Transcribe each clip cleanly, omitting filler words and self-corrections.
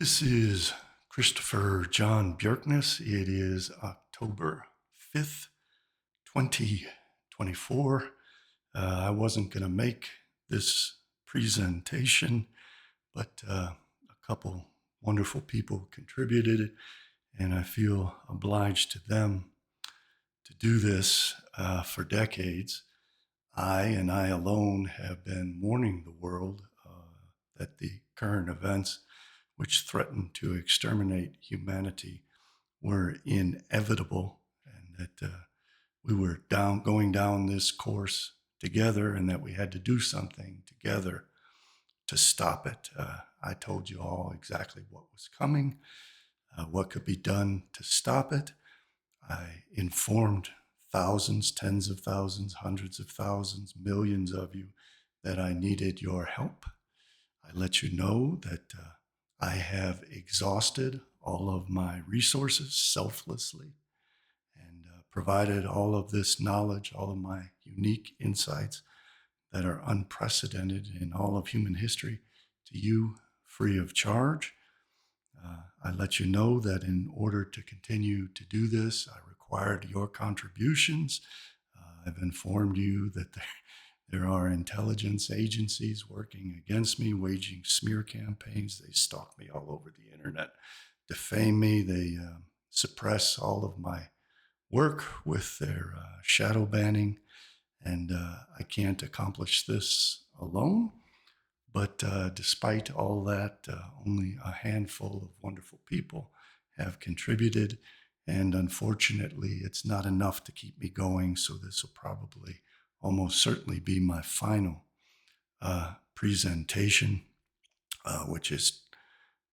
This is Christopher John Björkness. It is October 5th, 2024. I wasn't going to make this presentation, but a couple wonderful people contributed, and I feel obliged to them to do this for decades. I and I alone have been warning the world that the current events which threatened to exterminate humanity were inevitable, and that we were going down this course together, and that we had to do something together to stop it. I told you all exactly what was coming, what could be done to stop it. I informed thousands, tens of thousands, hundreds of thousands, millions of you that I needed your help. I let you know that I have exhausted all of my resources selflessly and provided all of this knowledge, all of my unique insights that are unprecedented in all of human history to you free of charge. I let you know that in order to continue to do this, I required your contributions. I've informed you that there are intelligence agencies working against me, waging smear campaigns. They stalk me all over the internet, defame me. They suppress all of my work with their shadow banning. And I can't accomplish this alone. But despite all that, only a handful of wonderful people have contributed. And unfortunately, it's not enough to keep me going. So this will probably almost certainly be my final presentation, which is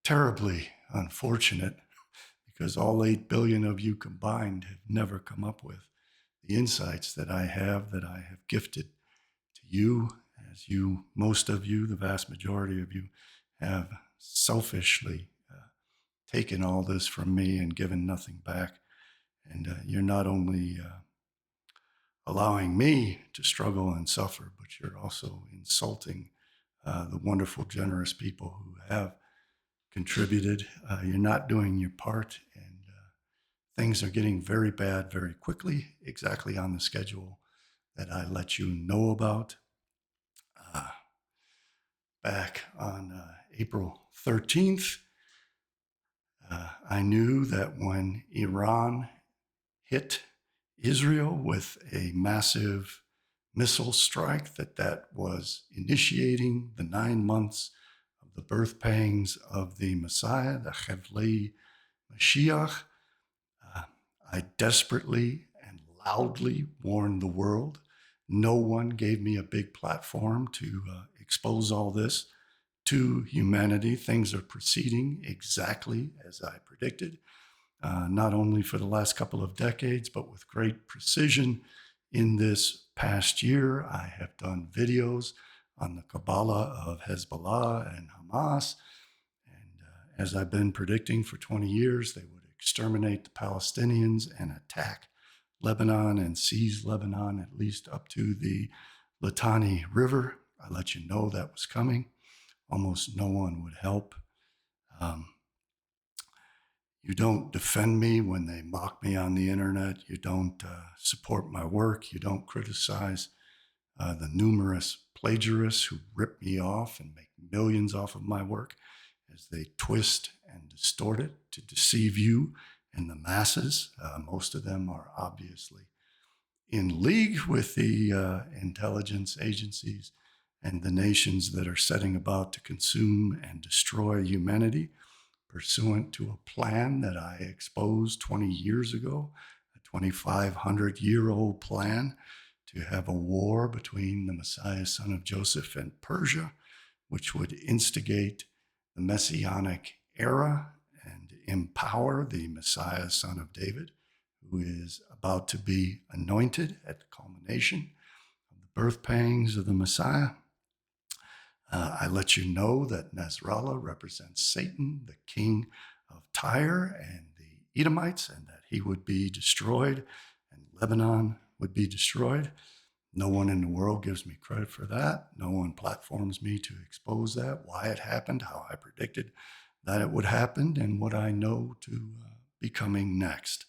terribly unfortunate because all 8 billion of you combined have never come up with the insights that I have gifted to you, as you, most of you, the vast majority of you, have selfishly taken all this from me and given nothing back. And you're not only allowing me to struggle and suffer, but you're also insulting the wonderful, generous people who have contributed. You're not doing your part, and things are getting very bad very quickly, exactly on the schedule that I let you know about. Back on April 13th, I knew that when Iran hit Israel with a massive missile strike, that was initiating the 9 months of the birth pangs of the Messiah, the Chevlei Mashiach. I desperately and loudly warned the world. No one gave me a big platform to expose all this to humanity. Things are proceeding exactly as I predicted, not only for the last couple of decades, but with great precision. In this past year, I have done videos on the Kabbalah of Hezbollah and Hamas. And as I've been predicting for 20 years, they would exterminate the Palestinians and attack Lebanon and seize Lebanon, at least up to the Litani River. I let you know that was coming. Almost no one would help. You don't defend me when they mock me on the internet. You don't support my work. You don't criticize the numerous plagiarists who rip me off and make millions off of my work as they twist and distort it to deceive you and the masses. Most of them are obviously in league with the intelligence agencies and the nations that are setting about to consume and destroy humanity, pursuant to a plan that I exposed 20 years ago, a 2,500-year-old plan to have a war between the Messiah, son of Joseph, and Persia, which would instigate the Messianic era and empower the Messiah, son of David, who is about to be anointed at the culmination of the birth pangs of the Messiah. I let you know that Nasrallah represents Satan, the king of Tyre and the Edomites, and that he would be destroyed and Lebanon would be destroyed. No one in the world gives me credit for that. No one platforms me to expose that, why it happened, how I predicted that it would happen and what I know to be coming next.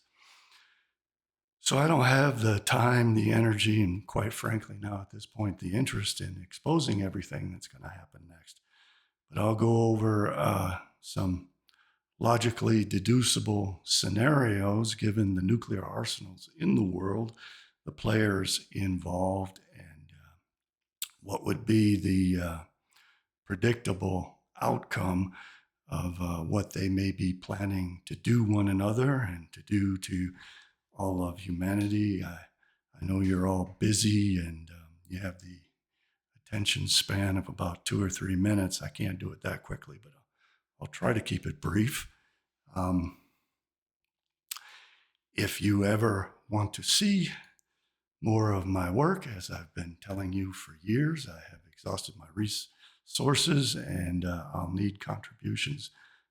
So I don't have the time, the energy, and quite frankly, now at this point, the interest in exposing everything that's going to happen next. But I'll go over some logically deducible scenarios given the nuclear arsenals in the world, the players involved, and what would be the predictable outcome of what they may be planning to do one another and to do to all of humanity. I know you're all busy and you have the attention span of about 2 or 3 minutes. I can't do it that quickly, but I'll try to keep it brief. If you ever want to see more of my work, as I've been telling you for years, I have exhausted my resources and I'll need contributions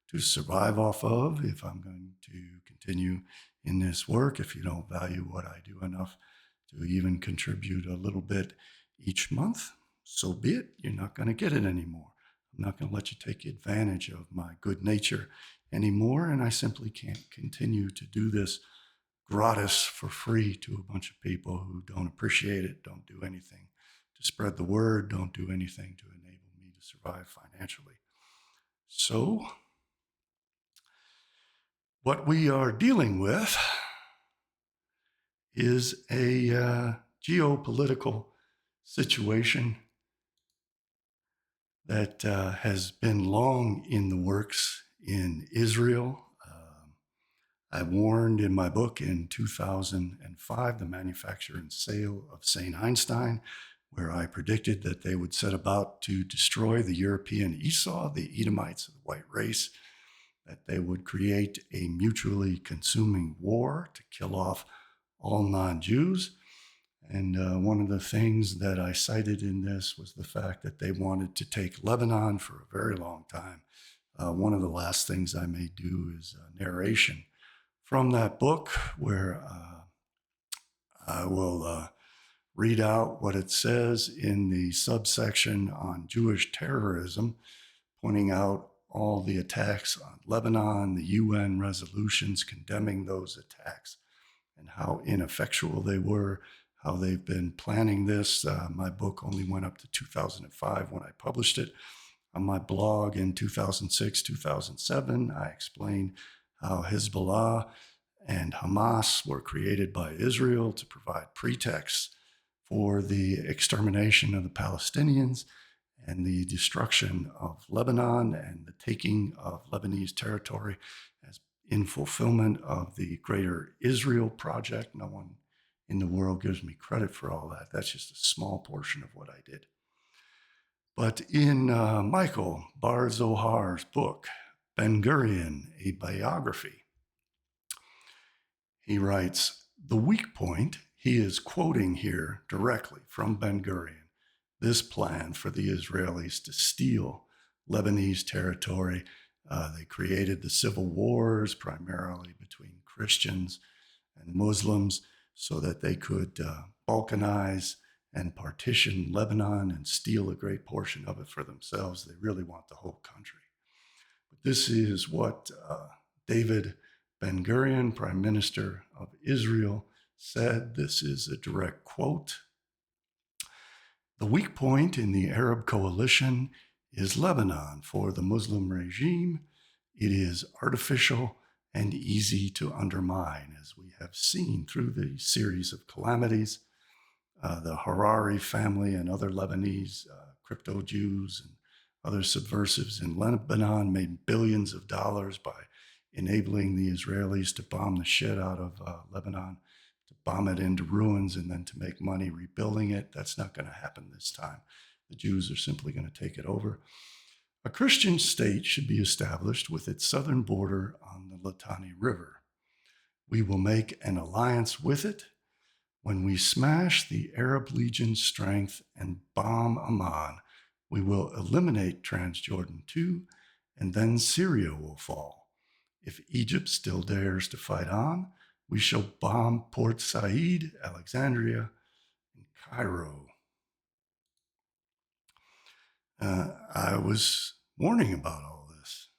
to survive off of if I'm going to continue in this work. If you don't value what I do enough to even contribute a little bit each month, so be it. You're not going to get it anymore. I'm not going to let you take advantage of my good nature anymore, and I simply can't continue to do this gratis for free to a bunch of people who don't appreciate it, don't do anything to spread the word, don't do anything to enable me to survive financially. So, what we are dealing with is a geopolitical situation that has been long in the works in Israel. I warned in my book in 2005, The Manufacture and Sale of St. Einstein, where I predicted that they would set about to destroy the European Esau, the Edomites of the white race, that they would create a mutually consuming war to kill off all non-Jews. And one of the things that I cited in this was the fact that they wanted to take Lebanon for a very long time. One of the last things I may do is a narration from that book where I will read out what it says in the subsection on Jewish terrorism, pointing out all the attacks on Lebanon, the UN resolutions condemning those attacks, and how ineffectual they were, how they've been planning this. My book only went up to 2005 when I published it. On my blog in 2006, 2007, I explained how Hezbollah and Hamas were created by Israel to provide pretexts for the extermination of the Palestinians and the destruction of Lebanon and the taking of Lebanese territory as in fulfillment of the Greater Israel Project. No one in the world gives me credit for all that. That's just a small portion of what I did. But in Michael Bar-Zohar's book, Ben Gurion, a biography, he writes, the weak point, he is quoting here directly from Ben Gurion, this plan for the Israelis to steal Lebanese territory. They created the civil wars primarily between Christians and Muslims so that they could balkanize and partition Lebanon and steal a great portion of it for themselves. They really want the whole country. But this is what David Ben Gurion, Prime Minister of Israel, said. This is a direct quote. The weak point in the Arab coalition is Lebanon for the Muslim regime. It is artificial and easy to undermine, as we have seen through the series of calamities. The Harari family and other Lebanese crypto Jews and other subversives in Lebanon made billions of dollars by enabling the Israelis to bomb the shit out of Lebanon, to bomb it into ruins and then to make money rebuilding it. That's not going to happen this time. The Jews are simply going to take it over. A Christian state should be established with its southern border on the Litani River. We will make an alliance with it. When we smash the Arab Legion's strength and bomb Amman, we will eliminate Transjordan too, and then Syria will fall. If Egypt still dares to fight on, we shall bomb Port Said, Alexandria, and Cairo. I was warning about all this.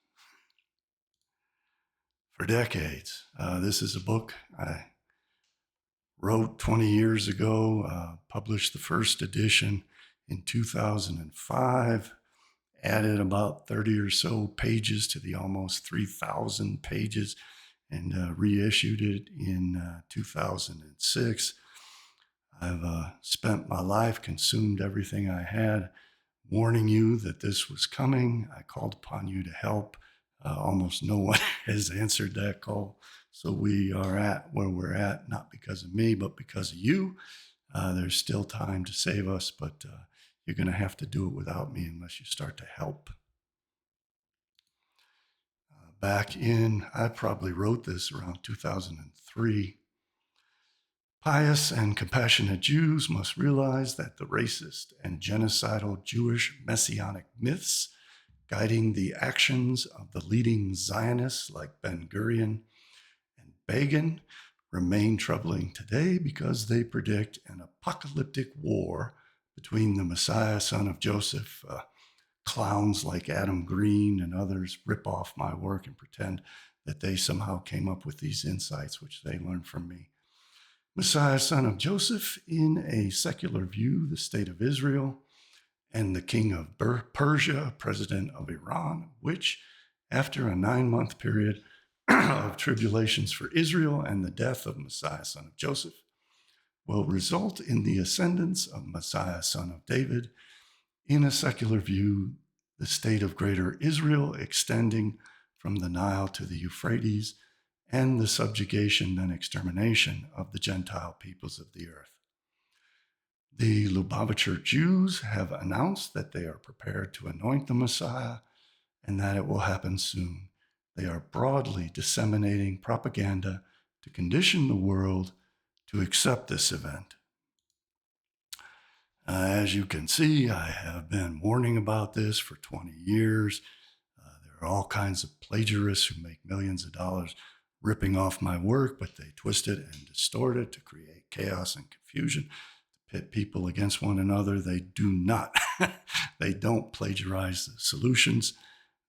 for decades. This is a book I wrote 20 years ago, published the first edition in 2005, added about 30 or so pages to the almost 3,000 pages, and reissued it in 2006. I've spent my life, consumed everything I had, warning you that this was coming. I called upon you to help. Almost no one has answered that call. So we are at where we're at, not because of me, but because of you. There's still time to save us, but you're going to have to do it without me unless you start to help. I probably wrote this around 2003. Pious and compassionate Jews must realize that the racist and genocidal Jewish messianic myths guiding the actions of the leading Zionists like Ben-Gurion and Begin remain troubling today because they predict an apocalyptic war between the Messiah, son of Joseph. Clowns like Adam Green and others rip off my work and pretend that they somehow came up with these insights, which they learned from me. Messiah, son of Joseph, in a secular view, the state of Israel, and the king of Persia, president of Iran, which, after a 9-month period of tribulations for Israel and the death of Messiah, son of Joseph, will result in the ascendance of Messiah, son of David. In a secular view, the state of Greater Israel extending from the Nile to the Euphrates, and the subjugation and extermination of the Gentile peoples of the earth. The Lubavitcher Jews have announced that they are prepared to anoint the Messiah and that it will happen soon. They are broadly disseminating propaganda to condition the world to accept this event. As you can see, I have been warning about this for 20 years. There are all kinds of plagiarists who make millions of dollars ripping off my work, but they twist it and distort it to create chaos and confusion, to pit people against one another. They do not. They don't plagiarize the solutions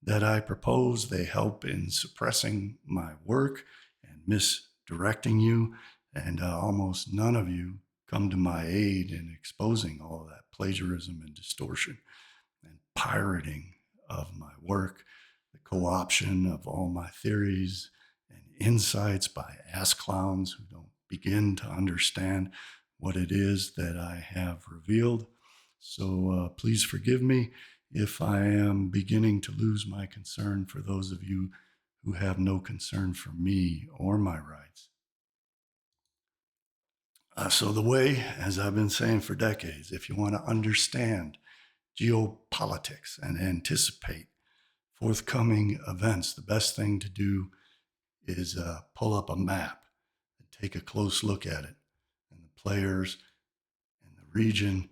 that I propose. They help in suppressing my work and misdirecting you, and almost none of you come to my aid in exposing all of that plagiarism and distortion and pirating of my work, the co-option of all my theories and insights by ass clowns who don't begin to understand what it is that I have revealed. So please forgive me if I am beginning to lose my concern for those of you who have no concern for me or my rights. So the way, as I've been saying for decades, if you want to understand geopolitics and anticipate forthcoming events, the best thing to do is pull up a map and take a close look at it and the players and the region.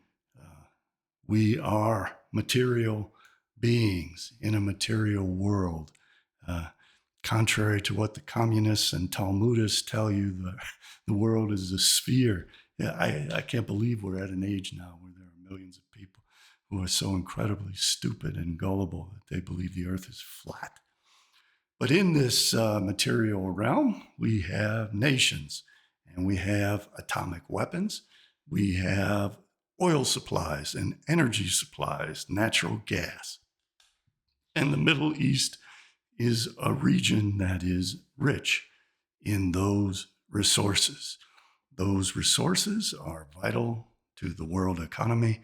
We are material beings in a material world. Contrary to what the communists and Talmudists tell you, the world is a sphere. Yeah, I can't believe we're at an age now where there are millions of people who are so incredibly stupid and gullible that they believe the earth is flat. But in this material realm, we have nations, and we have atomic weapons. We have oil supplies and energy supplies, natural gas. And the Middle East is a region that is rich in those resources. Those resources are vital to the world economy,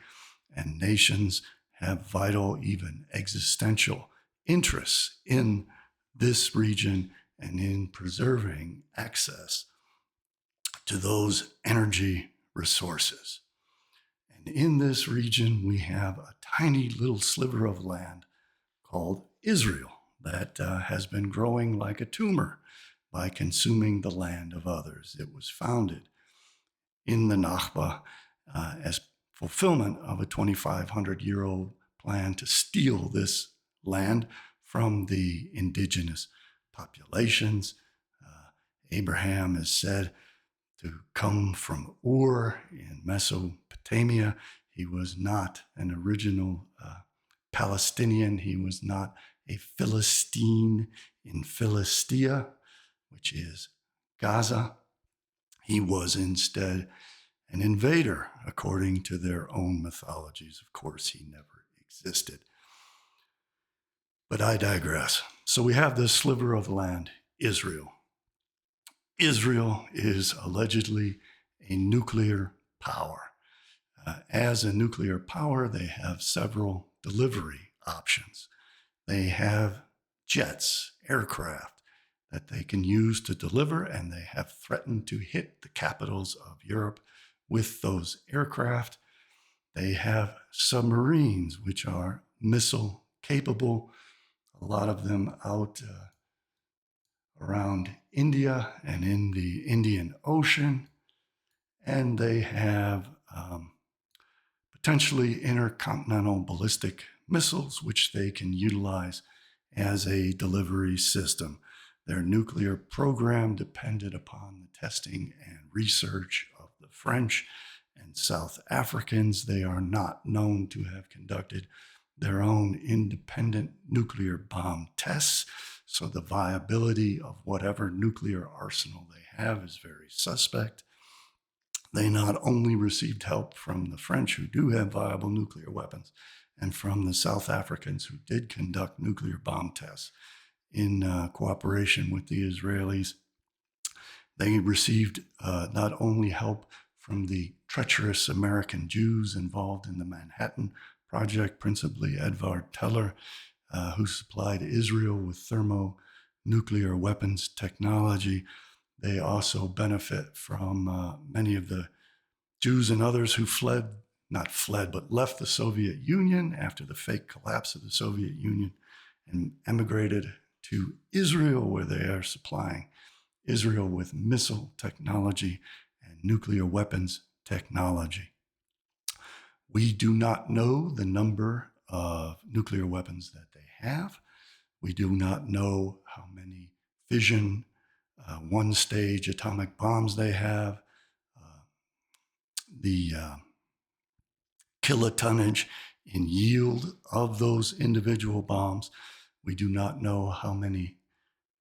and nations have vital, even existential interests in this region and in preserving access to those energy resources. And in this region, we have a tiny little sliver of land called Israel that has been growing like a tumor by consuming the land of others. It was founded in the Nakba as fulfillment of a 2,500-year-old plan to steal this land from the indigenous populations. Abraham is said to come from Ur in Mesopotamia. He was not an original Palestinian. He was not a Philistine in Philistia. which is Gaza. He was instead an invader, according to their own mythologies. Of course, he never existed. But I digress. So we have this sliver of land, Israel. Israel is allegedly a nuclear power. As a nuclear power, they have several delivery options. They have jets, aircraft that they can use to deliver, and they have threatened to hit the capitals of Europe with those aircraft. They have submarines, which are missile capable, a lot of them out around India and in the Indian Ocean. And they have potentially intercontinental ballistic missiles, which they can utilize as a delivery system. Their nuclear program depended upon the testing and research of the French and South Africans. They are not known to have conducted their own independent nuclear bomb tests, so the viability of whatever nuclear arsenal they have is very suspect. They not only received help from the French, who do have viable nuclear weapons, and from the South Africans, who did conduct nuclear bomb tests in cooperation with the Israelis. They received not only help from the treacherous American Jews involved in the Manhattan Project, principally Edvard Teller, who supplied Israel with thermonuclear weapons technology. They also benefit from many of the Jews and others who left the Soviet Union after the fake collapse of the Soviet Union and emigrated to Israel, where they are supplying Israel with missile technology and nuclear weapons technology. We do not know the number of nuclear weapons that they have. We do not know how many fission, one-stage atomic bombs they have, the kilotonnage in yield of those individual bombs. We do not know how many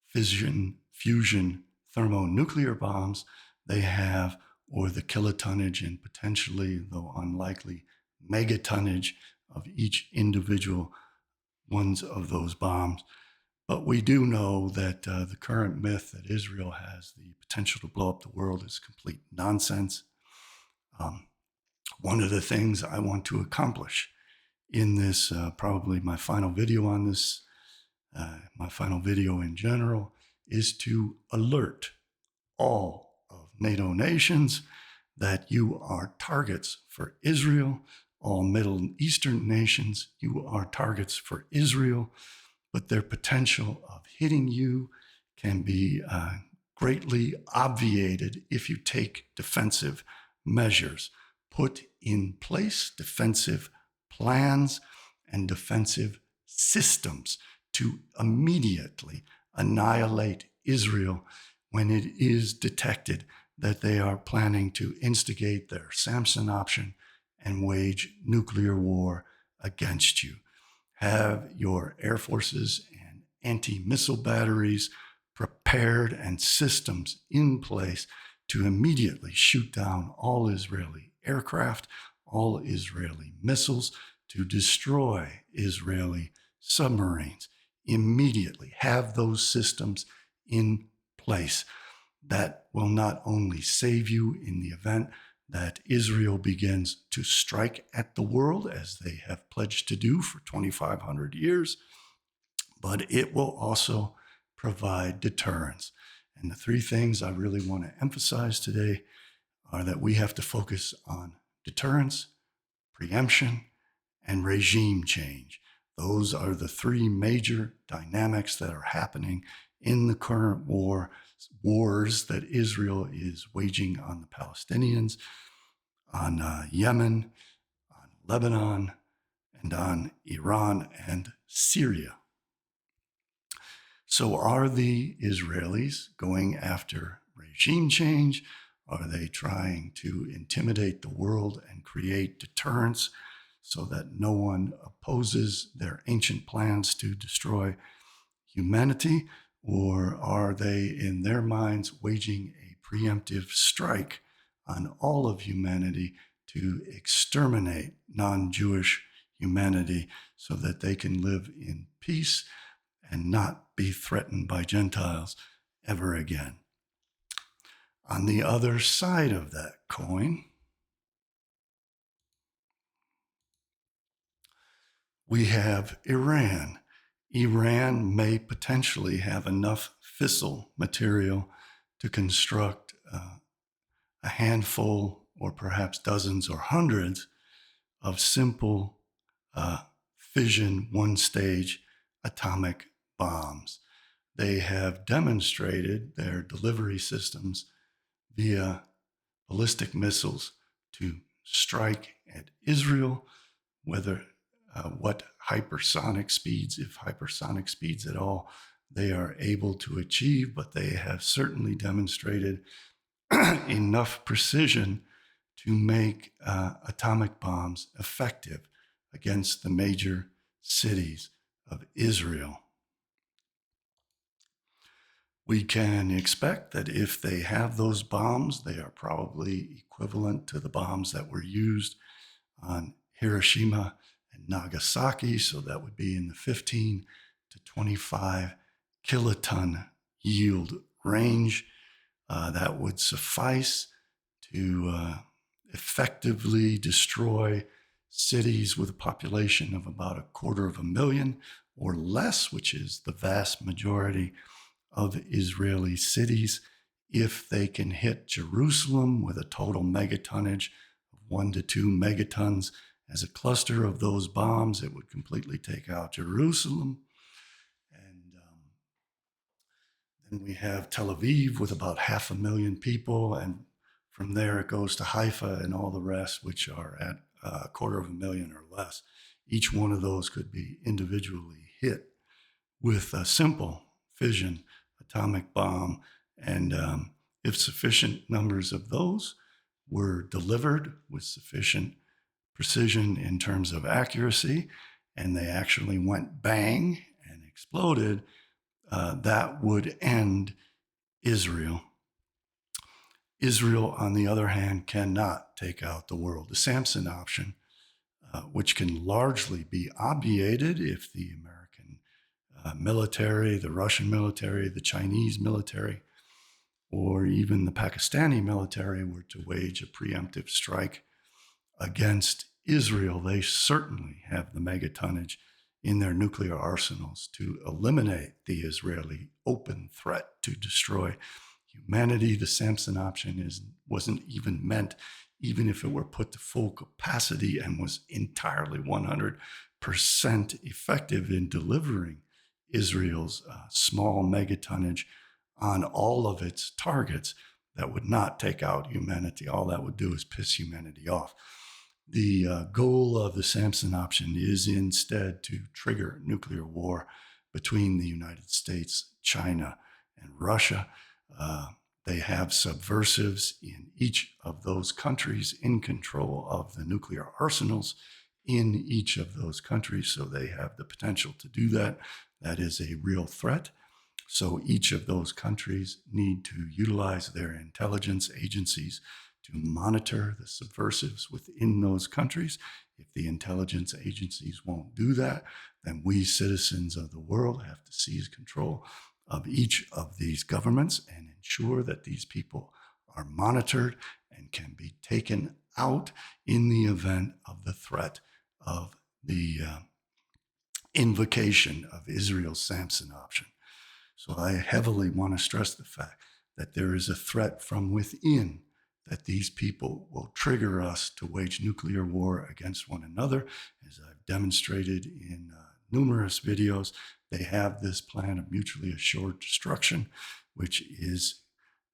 fission, fusion, thermonuclear bombs they have, or the kilotonnage and potentially, though unlikely, megatonnage of each individual ones of those bombs. But we do know that the current myth that Israel has the potential to blow up the world is complete nonsense. One of the things I want to accomplish in this, probably my final video on this, my final video in general, is to alert all of NATO nations that you are targets for Israel. All Middle Eastern nations, you are targets for Israel, but their potential of hitting you can be greatly obviated if you take defensive measures. Put in place defensive plans and defensive systems to immediately annihilate Israel when it is detected that they are planning to instigate their Samson option and wage nuclear war against you. Have your air forces and anti-missile batteries prepared and systems in place to immediately shoot down all Israeli aircraft, all Israeli missiles, to destroy Israeli submarines. Immediately have those systems in place. That will not only save you in the event that Israel begins to strike at the world, as they have pledged to do for 2,500 years, but it will also provide deterrence. And the three things I really want to emphasize today are that we have to focus on deterrence, preemption, and regime change. Those are the three major dynamics that are happening in the current wars that Israel is waging on the Palestinians, on Yemen, on Lebanon, and on Iran and Syria. So are the Israelis going after regime change? Are they trying to intimidate the world and create deterrence so that no one opposes their ancient plans to destroy humanity? Or are they, in their minds, waging a preemptive strike on all of humanity to exterminate non-Jewish humanity so that they can live in peace and not be threatened by Gentiles ever again? On the other side of that coin, we have Iran. Iran may potentially have enough fissile material to construct a handful or perhaps dozens or hundreds of simple fission one-stage atomic bombs. They have demonstrated their delivery systems via ballistic missiles to strike at Israel, whether what hypersonic speeds, if hypersonic speeds at all, they are able to achieve, but they have certainly demonstrated enough precision to make atomic bombs effective against the major cities of Israel. We can expect that if they have those bombs, they are probably equivalent to the bombs that were used on Hiroshima and Nagasaki. So that would be in the 15 to 25 kiloton yield range. That would suffice to effectively destroy cities with a population of about 250,000 or less, which is the vast majority of Israeli cities. If they can hit Jerusalem with a total megatonnage of 1 to 2 megatons as a cluster of those bombs, it would completely take out Jerusalem. And then we have Tel Aviv with about 500,000 people, and from there it goes to Haifa and all the rest, which are at 250,000 or less. Each one of those could be individually hit with a simple fission atomic bomb. And if sufficient numbers of those were delivered with sufficient precision in terms of accuracy, and they actually went bang and exploded, that would end Israel. Israel, on the other hand, cannot take out the world. The Samson option, which can largely be obviated if the American military, the Russian military, the Chinese military, or even the Pakistani military were to wage a preemptive strike against Israel. They certainly have the megatonnage in their nuclear arsenals to eliminate the Israeli open threat to destroy humanity. The Samson option wasn't even meant, even if it were put to full capacity and was entirely 100% effective in delivering Israel's small megatonnage on all of its targets, that would not take out humanity. All that would do is piss humanity off. The goal of the Samson option is instead to trigger nuclear war between the United States, China, and Russia. They have subversives in each of those countries in control of the nuclear arsenals in each of those countries, so they have the potential to do that. That is a real threat. So each of those countries need to utilize their intelligence agencies to monitor the subversives within those countries. If the intelligence agencies won't do that, then we citizens of the world have to seize control of each of these governments and ensure that these people are monitored and can be taken out in the event of the threat of the invocation of Israel's Samson option. So I heavily want to stress the fact that there is a threat from within, that these people will trigger us to wage nuclear war against one another. As I've demonstrated in numerous videos, they have this plan of mutually assured destruction, which is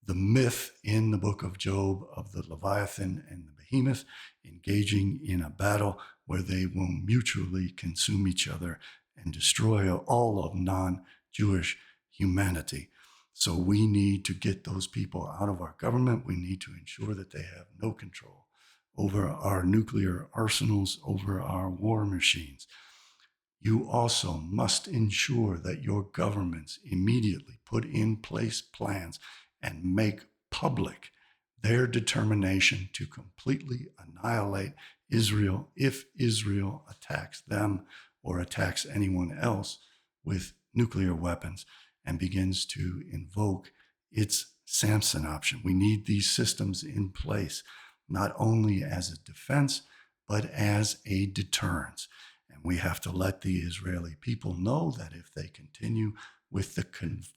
the myth in the book of Job of the Leviathan and the Behemoth engaging in a battle where they will mutually consume each other and destroy all of non-Jewish humanity. So we need to get those people out of our government. We need to ensure that they have no control over our nuclear arsenals, over our war machines. You also must ensure that your governments immediately put in place plans and make public their determination to completely annihilate Israel if Israel attacks them or attacks anyone else with nuclear weapons and begins to invoke its Samson option. We need these systems in place, not only as a defense, but as a deterrence. And we have to let the Israeli people know that if they continue with the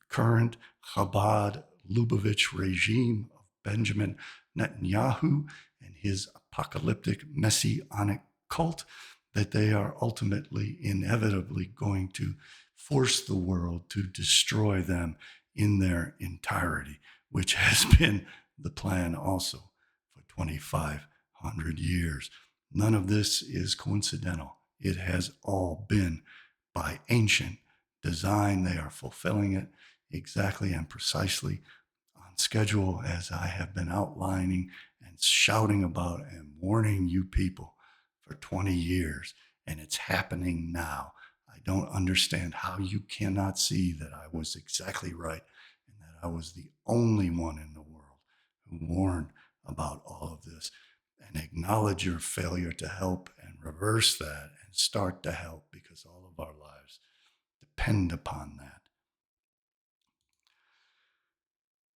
current Chabad Lubavitch regime of Benjamin Netanyahu and his apocalyptic messianic cult, that they are ultimately, inevitably going to force the world to destroy them in their entirety, which has been the plan also for 2,500 years. None of this is coincidental. It has all been by ancient design. They are fulfilling it exactly and precisely on schedule, as I have been outlining and shouting about and warning you people for 20 years. And it's happening now. I don't understand how you cannot see that I was exactly right and that I was the only one in the world who warned about all of this, and acknowledge your failure to help and reverse that and start to help, because all of our lives depend upon that.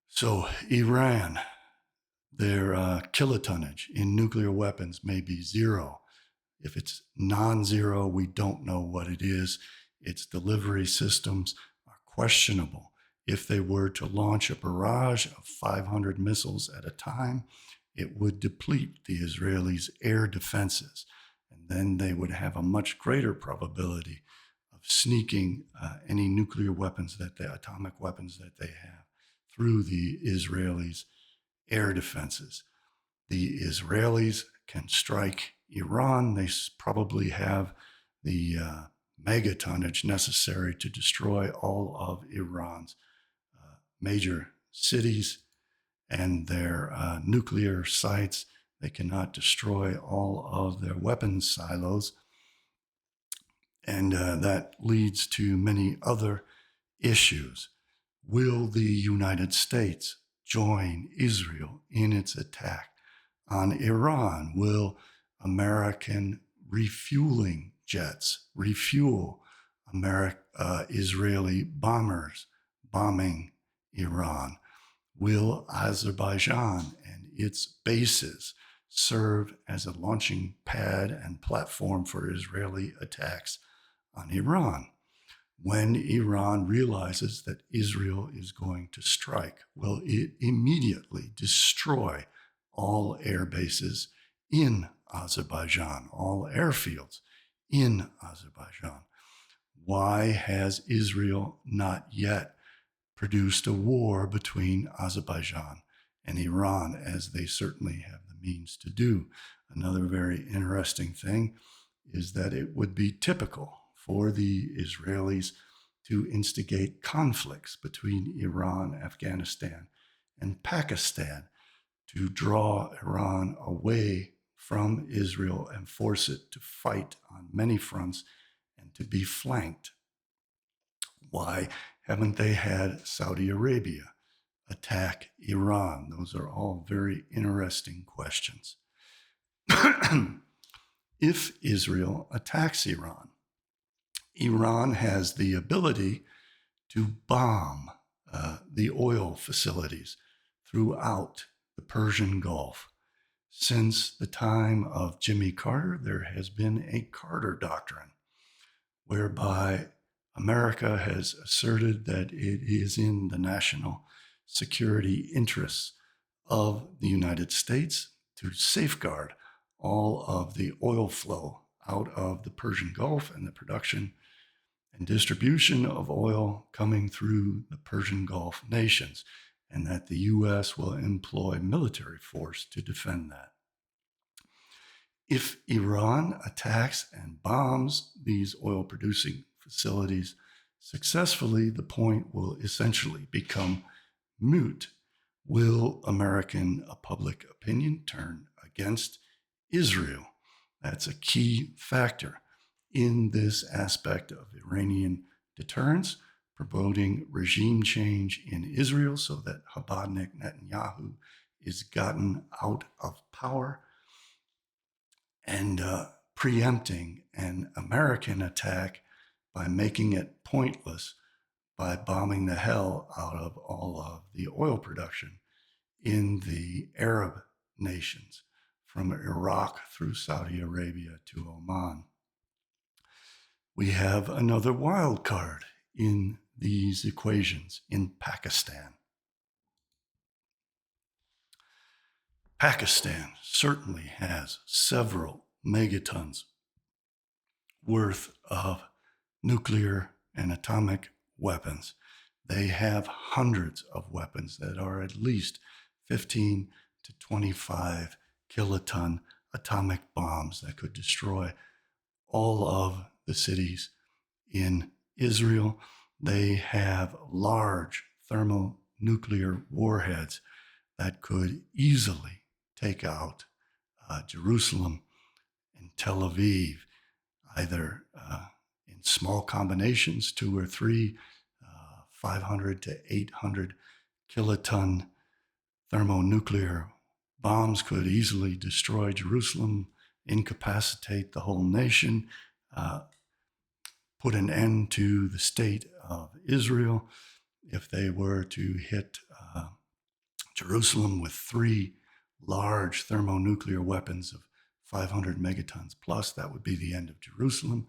So Iran, their kilotonnage in nuclear weapons may be zero. If it's non-zero, we don't know what it is. Its delivery systems are questionable. If they were to launch a barrage of 500 missiles at a time, it would deplete the Israelis' air defenses. And then they would have a much greater probability of sneaking any nuclear weapons atomic weapons that they have through the Israelis' air defenses. The Israelis can strike Iran. They probably have the megatonnage necessary to destroy all of Iran's major cities and their nuclear sites. They cannot destroy all of their weapons silos. And that leads to many other issues. Will the United States join Israel in its attack on Iran? Will American refueling jets refuel Israeli bombers bombing Iran? Will Azerbaijan and its bases serve as a launching pad and platform for Israeli attacks on Iran? When Iran realizes that Israel is going to strike, will it immediately destroy all air bases in Azerbaijan, all airfields in Azerbaijan? Why has Israel not yet produced a war between Azerbaijan and Iran, as they certainly have the means to do? Another very interesting thing is that it would be typical for the Israelis to instigate conflicts between Iran, Afghanistan, and Pakistan to draw Iran away from Israel and force it to fight on many fronts and to be flanked. Why haven't they had Saudi Arabia attack Iran? Those are all very interesting questions. If Israel attacks Iran, Iran has the ability to bomb the oil facilities throughout the Persian Gulf. Since the time of Jimmy Carter, there has been a Carter Doctrine, whereby America has asserted that it is in the national security interests of the United States to safeguard all of the oil flow out of the Persian Gulf and the production and distribution of oil coming through the Persian Gulf nations, and that the U.S. will employ military force to defend that. If Iran attacks and bombs these oil-producing facilities successfully, the point will essentially become moot. Will American public opinion turn against Israel? That's a key factor. in this aspect of Iranian deterrence, promoting regime change in Israel so that Chabadnik Netanyahu is gotten out of power, and preempting an American attack by making it pointless by bombing the hell out of all of the oil production in the Arab nations from Iraq through Saudi Arabia to Oman. We have another wild card in these equations in Pakistan. Pakistan certainly has several megatons worth of nuclear and atomic weapons. They have hundreds of weapons that are at least 15 to 25 kiloton atomic bombs that could destroy all of the cities in Israel. They have large thermonuclear warheads that could easily take out Jerusalem and Tel Aviv, either in small combinations, 2 or 3, 500 to 800 kiloton thermonuclear bombs could easily destroy Jerusalem, incapacitate the whole nation, put an end to the state of Israel. If they were to hit Jerusalem with 3 large thermonuclear weapons of 500 megatons plus, that would be the end of Jerusalem.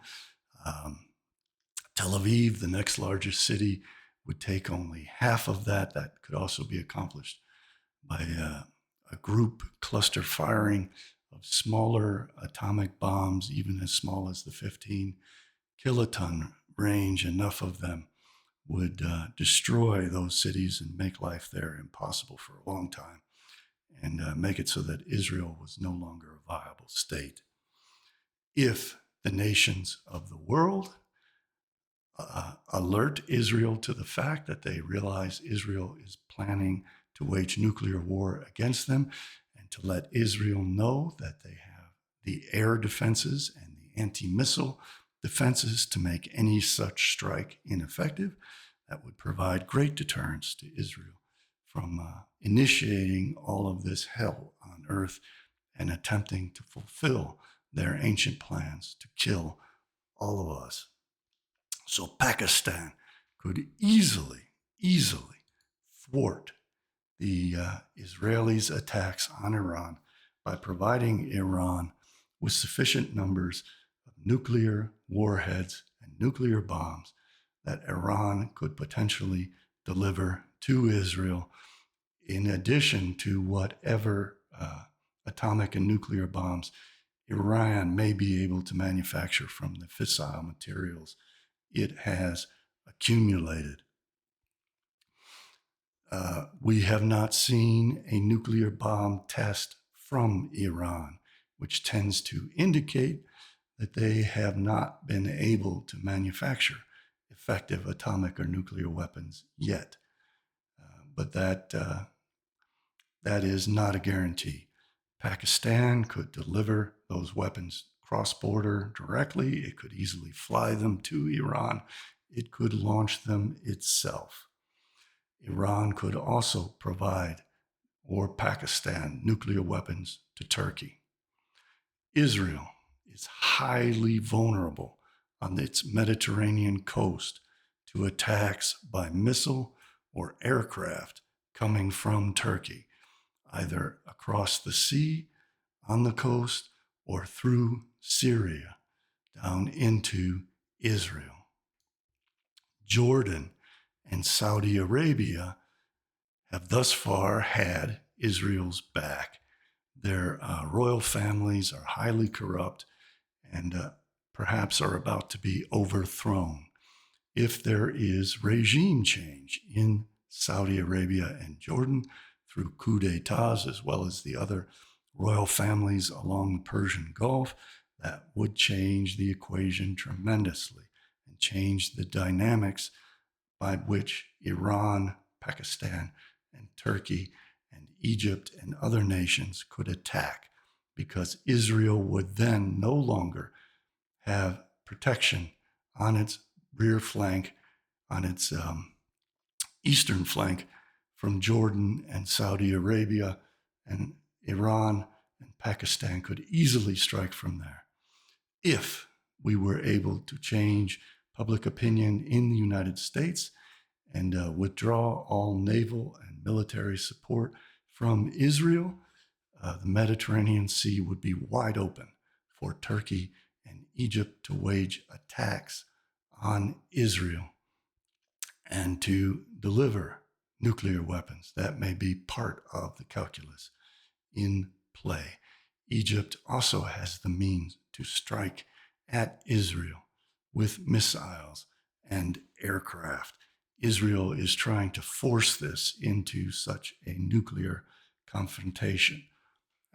Tel Aviv, the next largest city, would take only half of that. That could also be accomplished by a group cluster firing of smaller atomic bombs, even as small as the 15 kiloton range. Enough of them would destroy those cities and make life there impossible for a long time, and make it so that Israel was no longer a viable state. If the nations of the world alert Israel to the fact that they realize Israel is planning to wage nuclear war against them, and to let Israel know that they have the air defenses and the anti-missile defenses to make any such strike ineffective, that would provide great deterrence to Israel from initiating all of this hell on earth and attempting to fulfill their ancient plans to kill all of us. So Pakistan could easily thwart the Israelis' attacks on Iran by providing Iran with sufficient numbers of nuclear warheads and nuclear bombs that Iran could potentially deliver to Israel, in addition to whatever atomic and nuclear bombs Iran may be able to manufacture from the fissile materials it has accumulated. We have not seen a nuclear bomb test from Iran, which tends to indicate that they have not been able to manufacture effective atomic or nuclear weapons yet. But that is not a guarantee. Pakistan could deliver those weapons cross-border directly. It could easily fly them to Iran. It could launch them itself. Iran could also provide, or Pakistan, nuclear weapons to Turkey. Israel is highly vulnerable on its Mediterranean coast to attacks by missile or aircraft coming from Turkey, either across the sea, on the coast, or through Syria down into Israel. Jordan and Saudi Arabia have thus far had Israel's back. Their royal families are highly corrupt and perhaps are about to be overthrown. If there is regime change in Saudi Arabia and Jordan through coups d'etats, as well as the other royal families along the Persian Gulf, that would change the equation tremendously and change the dynamics by which Iran, Pakistan, and Turkey and Egypt and other nations could attack, because Israel would then no longer have protection on its rear flank, on its eastern flank from Jordan and Saudi Arabia, and Iran and Pakistan could easily strike from there if we were able to change public opinion in the United States and withdraw all naval and military support from Israel. The Mediterranean Sea would be wide open for Turkey and Egypt to wage attacks on Israel and to deliver nuclear weapons. That may be part of the calculus in play. Egypt also has the means to strike at Israel with missiles and aircraft. Israel is trying to force this into such a nuclear confrontation.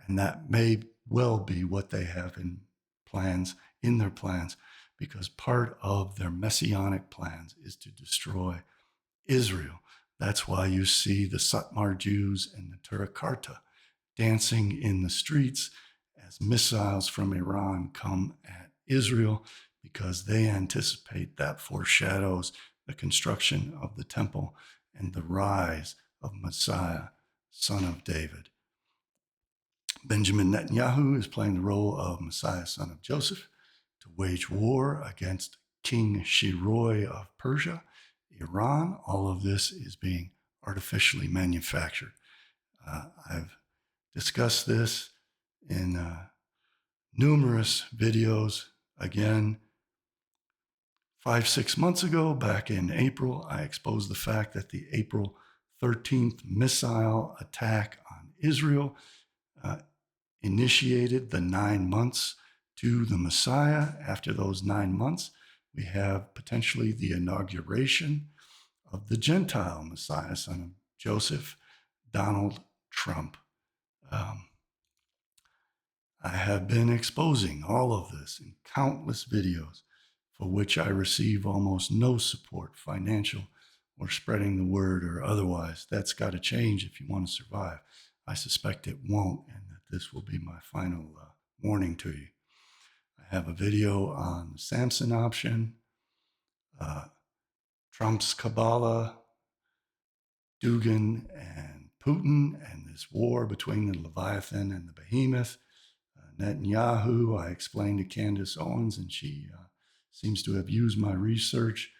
And that may well be what they have in their plans, because part of their messianic plans is to destroy Israel. That's why you see the Satmar Jews and the Turakarta dancing in the streets as missiles from Iran come at Israel, because they anticipate that foreshadows the construction of the temple and the rise of Messiah, son of David. Benjamin Netanyahu is playing the role of Messiah, son of Joseph, to wage war against King Shiroi of Persia, Iran. All of this is being artificially manufactured. I've discussed this in numerous videos. Again, 5-6 months ago, back in April, I exposed the fact that the April 13th missile attack on Israel initiated the 9 months to the Messiah. After those 9 months, we have potentially the inauguration of the Gentile Messiah, son of Joseph, Donald Trump. I have been exposing all of this in countless videos, for which I receive almost no support, financial or spreading the word or otherwise. That's got to change if you want to survive. I suspect it won't, and that this will be my final warning to you. I have a video on the Samson option, Trump's Kabbalah, Dugin and Putin, and this war between the Leviathan and the Behemoth. Netanyahu, I explained to Candace Owens, and she seems to have used my research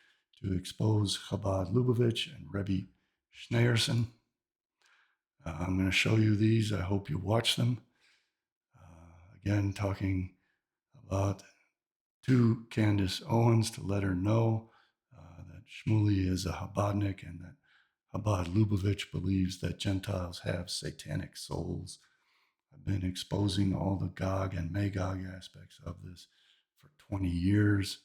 to expose Chabad Lubavitch and Rebbe Schneerson. I'm going to show you these. I hope you watch them. Again, talking about to Candace Owens to let her know that Shmuley is a Chabadnik and that Chabad Lubavitch believes that Gentiles have satanic souls. I've been exposing all the Gog and Magog aspects of this for 20 years.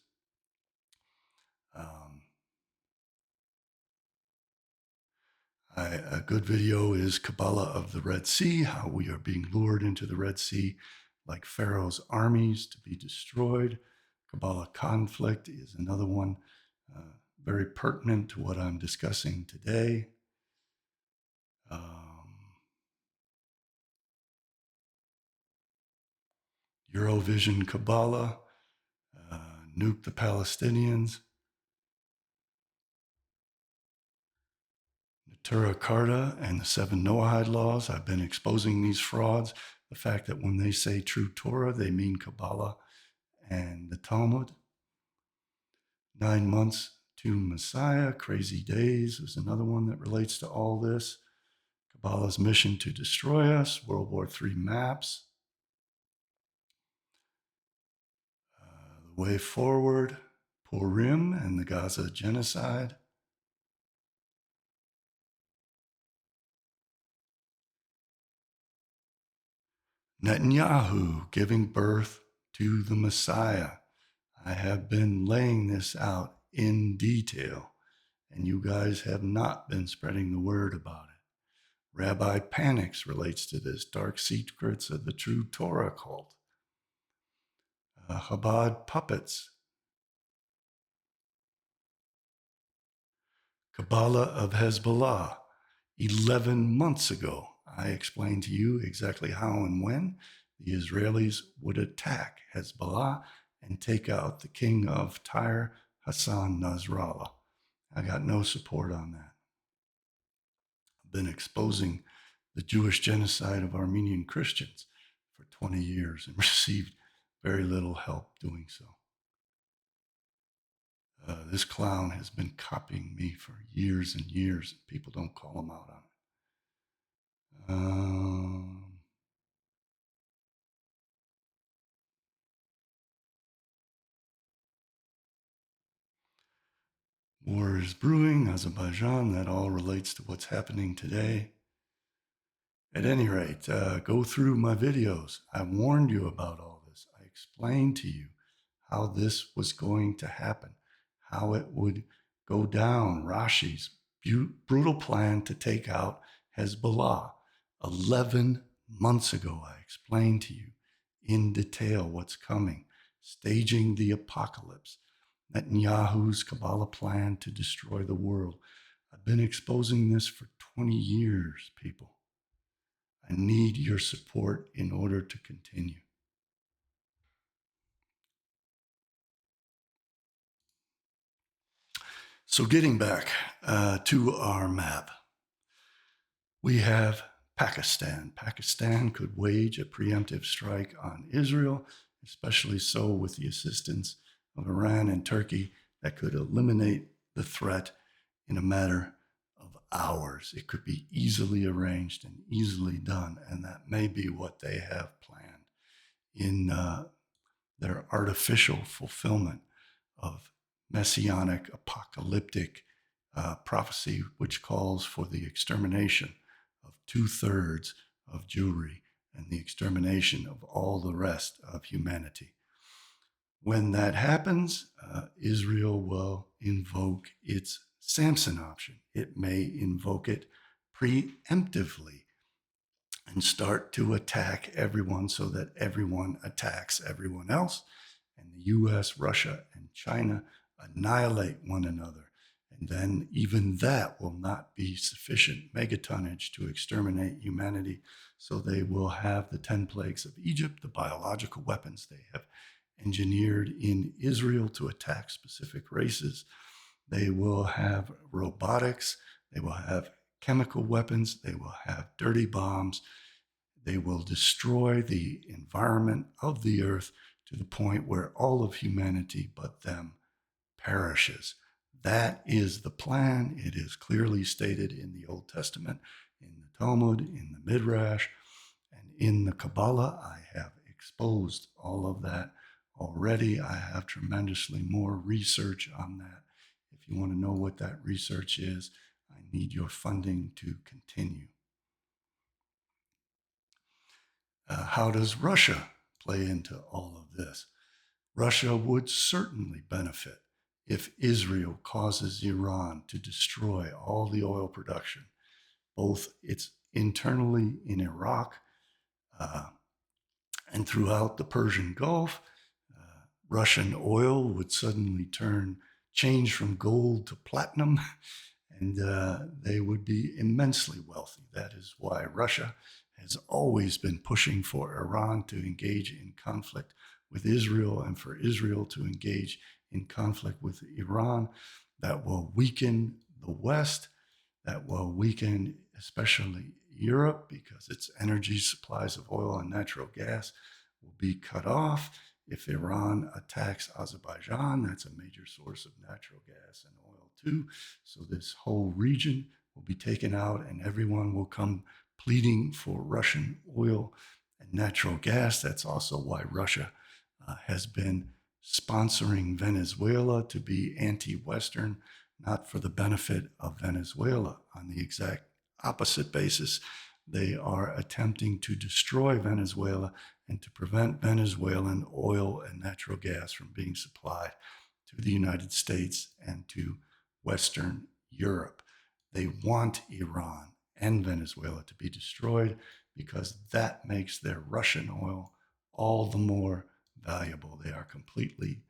A good video is Kabbalah of the Red Sea, how we are being lured into the Red Sea like Pharaoh's armies to be destroyed. Kabbalah conflict is another one very pertinent to what I'm discussing today. Eurovision Kabbalah, nuke the Palestinians, the Torah Carta and the 7 Noahide laws. I've been exposing these frauds. The fact that when they say true Torah, they mean Kabbalah and the Talmud. 9 months to Messiah, Crazy Days is another one that relates to all this. Kabbalah's mission to destroy us, World War III maps. The way forward, Purim and the Gaza genocide. Netanyahu giving birth to the Messiah. I have been laying this out in detail, and you guys have not been spreading the word about it. Rabbi Panics relates to this, dark secrets of the true Torah cult. Chabad puppets. Kabbalah of Hezbollah. 11 months ago, I explained to you exactly how and when the Israelis would attack Hezbollah and take out the king of Tyre, Hassan Nasrallah. I got no support on that. I've been exposing the Jewish genocide of Armenian Christians for 20 years and received very little help doing so. This clown has been copying me for years and years. People don't call him out on it. War is brewing, Azerbaijan, that all relates to what's happening today. At any rate, go through my videos. I warned you about all this. I explained to you how this was going to happen, how it would go down. Rashi's brutal plan to take out Hezbollah. 11 months ago, I explained to you in detail what's coming, staging the apocalypse, Netanyahu's Kabbalah plan to destroy the world. I've been exposing this for 20 years, people. I need your support in order to continue. So getting back to our map, we have Pakistan. Pakistan could wage a preemptive strike on Israel, especially so with the assistance of Iran and Turkey, that could eliminate the threat in a matter of hours. It could be easily arranged and easily done, and that may be what they have planned in their artificial fulfillment of messianic apocalyptic prophecy, which calls for the extermination of 2/3 of Jewry and the extermination of all the rest of humanity. When that happens, Israel will invoke its Samson option. It may invoke it preemptively and start to attack everyone so that everyone attacks everyone else. And the US, Russia, and China annihilate one another. And then even that will not be sufficient megatonnage to exterminate humanity. So they will have the 10 plagues of Egypt, the biological weapons they have engineered in Israel to attack specific races. They will have robotics. They will have chemical weapons. They will have dirty bombs. They will destroy the environment of the earth to the point where all of humanity but them perishes. That is the plan. It is clearly stated in the Old Testament, in the Talmud, in the Midrash, and in the Kabbalah. I have exposed all of that already. I have tremendously more research on that. If you want to know what that research is, I need your funding to continue. How does Russia play into all of this? Russia would certainly benefit if Israel causes Iran to destroy all the oil production, both its internally in Iraq and throughout the Persian Gulf. Russian oil would suddenly change from gold to platinum, and they would be immensely wealthy. That is why Russia has always been pushing for Iran to engage in conflict with Israel and for Israel to engage in conflict with Iran. That will weaken the West, that will weaken especially Europe, because its energy supplies of oil and natural gas will be cut off. If Iran attacks Azerbaijan, that's a major source of natural gas and oil too. So this whole region will be taken out, and everyone will come pleading for Russian oil and natural gas. That's also why Russia has been sponsoring Venezuela to be anti-Western, not for the benefit of Venezuela. On the exact opposite basis, they are attempting to destroy Venezuela and to prevent Venezuelan oil and natural gas from being supplied to the United States and to Western Europe. They want Iran and Venezuela to be destroyed because that makes their Russian oil all the more valuable. They are completely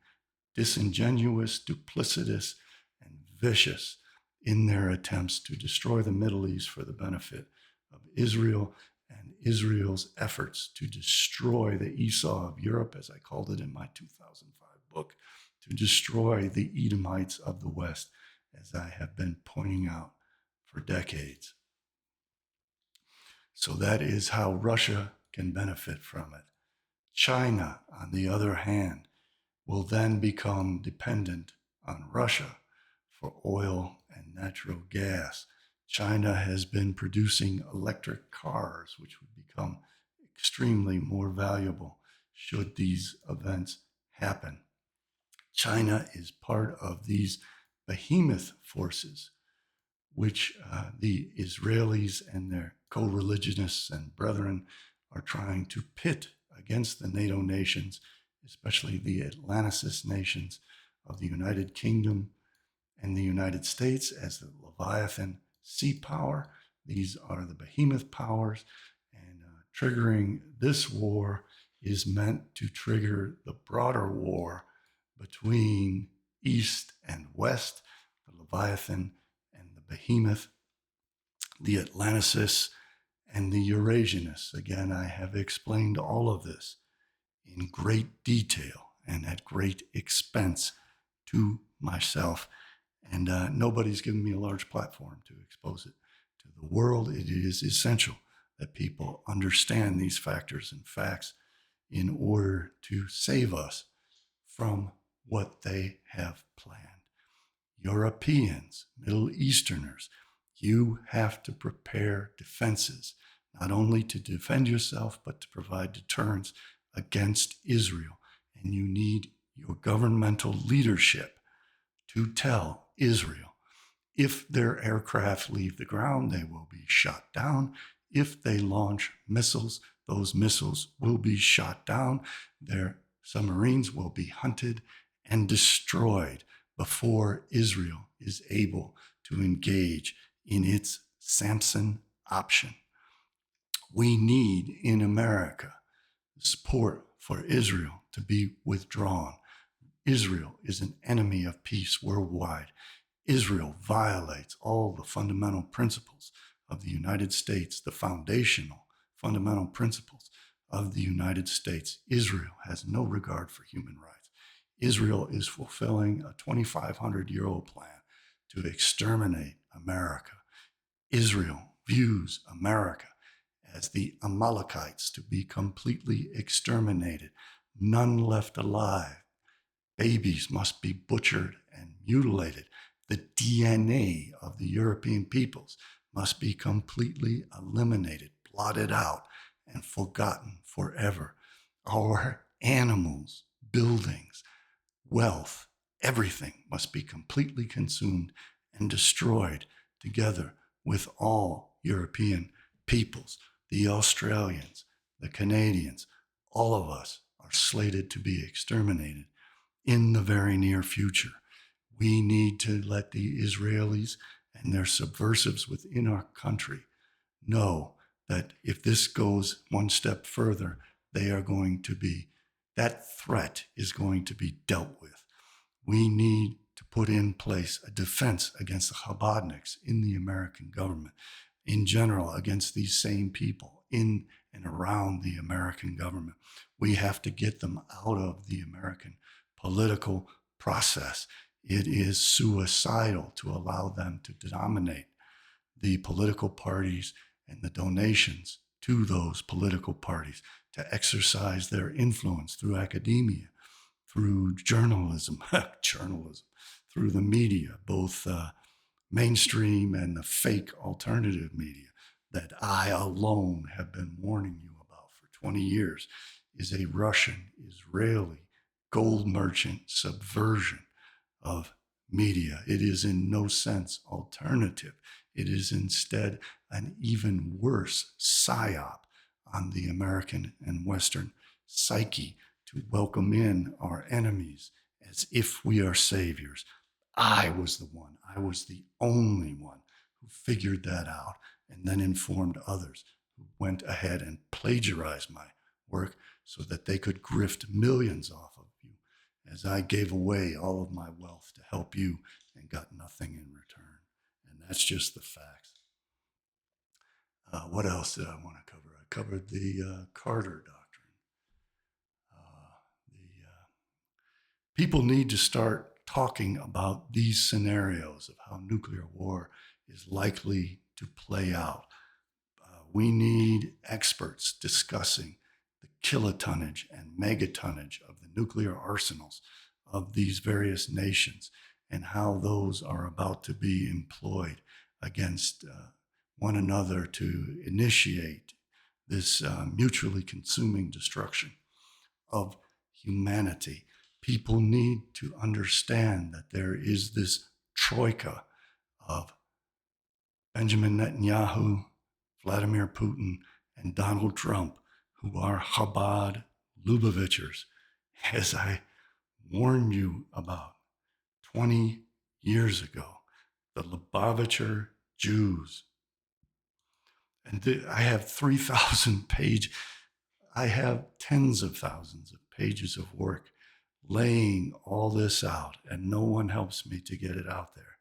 disingenuous, duplicitous, and vicious in their attempts to destroy the Middle East for the benefit of Israel and Israel's efforts to destroy the Esau of Europe, as I called it in my 2005 book, to destroy the Edomites of the West, as I have been pointing out for decades. So that is how Russia can benefit from it. China, on the other hand, will then become dependent on Russia for oil and natural gas. China has been producing electric cars, which would become extremely more valuable should these events happen. China is part of these behemoth forces, which the Israelis and their co-religionists and brethren are trying to pit against the NATO nations, especially the Atlanticist nations of the United Kingdom and the United States as the Leviathan sea power. These are the behemoth powers, and triggering this war is meant to trigger the broader war between East and West, the Leviathan and the behemoth, the Atlanticists and the Eurasianists. Again, I have explained all of this in great detail and at great expense to myself. And nobody's given me a large platform to expose it to the world. It is essential that people understand these factors and facts in order to save us from what they have planned. Europeans, Middle Easterners, you have to prepare defenses, not only to defend yourself, but to provide deterrence against Israel. And you need your governmental leadership to tell Israel, if their aircraft leave the ground, they will be shot down. If they launch missiles, those missiles will be shot down. Their submarines will be hunted and destroyed before Israel is able to engage in its Samson option. We need in America support for Israel to be withdrawn. Israel is an enemy of peace worldwide. Israel violates all the fundamental principles of the United States, the foundational fundamental principles of the United States. Israel has no regard for human rights. Israel is fulfilling a 2,500-year-old plan to exterminate America. Israel views America as the Amalekites, to be completely exterminated, none left alive. Babies must be butchered and mutilated. The DNA of the European peoples must be completely eliminated, blotted out, and forgotten forever. Our animals, buildings, wealth, everything must be completely consumed and destroyed together with all European peoples. The Australians, the Canadians, all of us are slated to be exterminated in the very near future. We need to let the Israelis and their subversives within our country know that if this goes one step further, that threat is going to be dealt with. We need to put in place a defense against the Chabadniks in the American government, in general, against these same people in and around the American government. We have to get them out of the American political process. It is suicidal to allow them to dominate the political parties and the donations to those political parties, to exercise their influence through academia, through journalism, through the media, both mainstream and the fake alternative media that I alone have been warning you about for 20 years, is a Russian, Israeli, gold merchant subversion of media. It is in no sense alternative. It is instead an even worse psyop on the American and Western psyche to welcome in our enemies as if we are saviors. I was the only one who figured that out and then informed others who went ahead and plagiarized my work so that they could grift millions off of you, as I gave away all of my wealth to help you and got nothing in return. And that's just the facts. What else did I want to cover? I covered the Carter Doctrine. The People need to start talking about these scenarios of how nuclear war is likely to play out. We need experts discussing the kilotonnage and megatonnage of the nuclear arsenals of these various nations and how those are about to be employed against one another to initiate this mutually consuming destruction of humanity. People need to understand that there is this troika of Benjamin Netanyahu, Vladimir Putin, and Donald Trump, who are Chabad Lubavitchers, as I warned you about 20 years ago, the Lubavitcher Jews. And I have 3,000 pages, I have tens of thousands of pages of work laying all this out, and no one helps me to get it out there.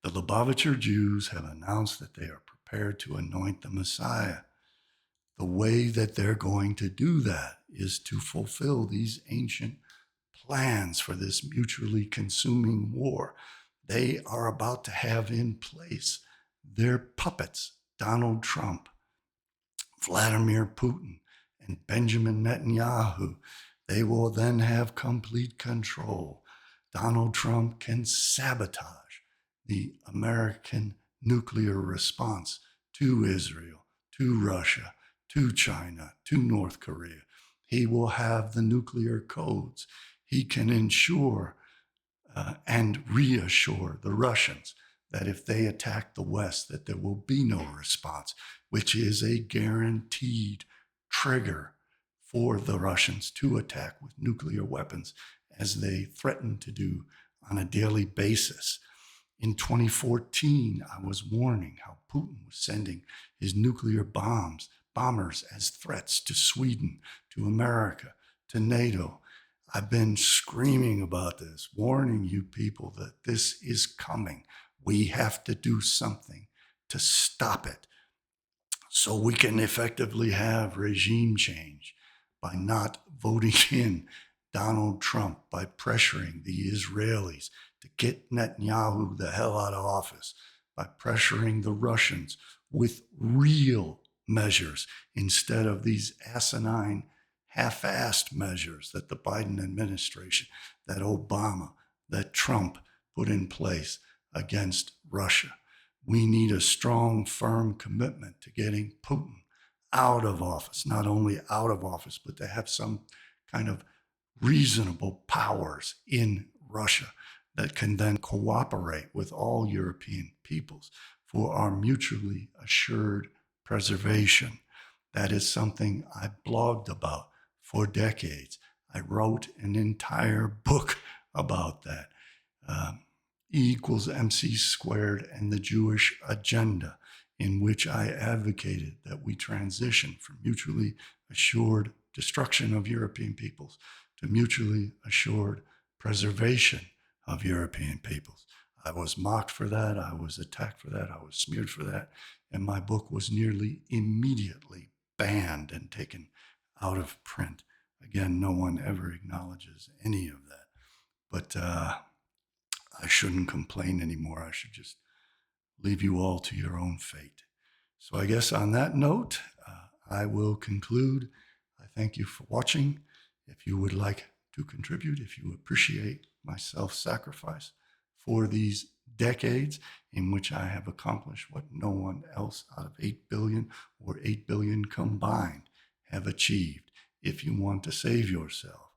The Lubavitcher Jews have announced that they are prepared to anoint the Messiah. The way that they're going to do that is to fulfill these ancient plans for this mutually consuming war. They are about to have in place their puppets, Donald Trump, Vladimir Putin, and Benjamin Netanyahu. They will then have complete control. Donald Trump can sabotage the American nuclear response to Israel, to Russia, to China, to North Korea. He will have the nuclear codes. He can ensure and reassure the Russians that if they attack the West, that there will be no response, which is a guaranteed trigger for the Russians to attack with nuclear weapons, as they threaten to do on a daily basis. In 2014, I was warning how Putin was sending his nuclear bombers as threats to Sweden, to America, to NATO. I've been screaming about this, warning you people that this is coming. We have to do something to stop it so we can effectively have regime change by not voting in Donald Trump, by pressuring the Israelis to get Netanyahu the hell out of office, by pressuring the Russians with real measures instead of these asinine, half-assed measures that the Biden administration, that Obama, that Trump put in place against Russia. We need a strong, firm commitment to getting Putin out of office, not only out of office, but to have some kind of reasonable powers in Russia that can then cooperate with all European peoples for our mutually assured preservation. That is something I blogged about for decades. I wrote an entire book about that. E equals MC squared and the Jewish agenda, in which I advocated that we transition from mutually assured destruction of European peoples to mutually assured preservation of European peoples. I was mocked for that. I was attacked for that. I was smeared for that. And my book was nearly immediately banned and taken out of print. Again, no one ever acknowledges any of that. But I shouldn't complain anymore. I should just leave you all to your own fate. So I guess on that note, I will conclude. I thank you for watching. If you would like to contribute, if you appreciate my self-sacrifice for these decades in which I have accomplished what no one else out of 8 billion or 8 billion combined have achieved. If you want to save yourself,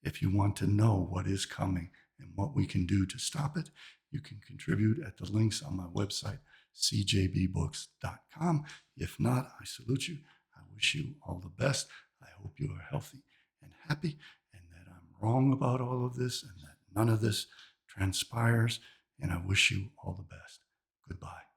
if you want to know what is coming and what we can do to stop it, you can contribute at the links on my website, CJBBooks.com. If not, I salute you. I wish you all the best. I hope you are healthy and happy, and that I'm wrong about all of this and that none of this transpires. And I wish you all the best. Goodbye.